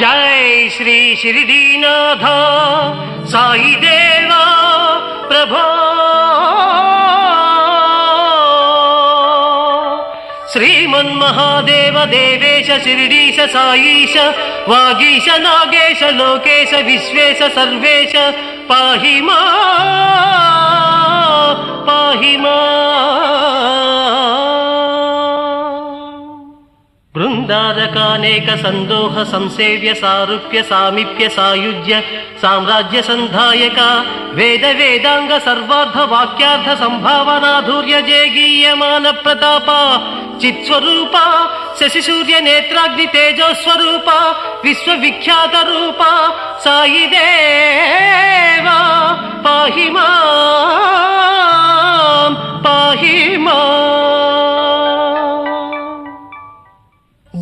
जय श्री शिरडीनाथ साई देवा प्रभो श्रीमन्महादेव देवेश शिरडीश साईश वागीश नागेश लोकेश विश्वेश सर्वेश पाहि मां बृंदारकानेक संदोह संसेव्य सारूप्य सामीप्य सायुज्य साम्राज्य संधायक वेद वेदांग सर्वार्थ वाक्यार्थ संभावनाधुर्य जयगीयमान प्रताप चित्स्वरूप शशि सूर्य नेत्राग्नि तेजो स्वरूप विश्वविख्यात रूप साई देवा पाहि मां।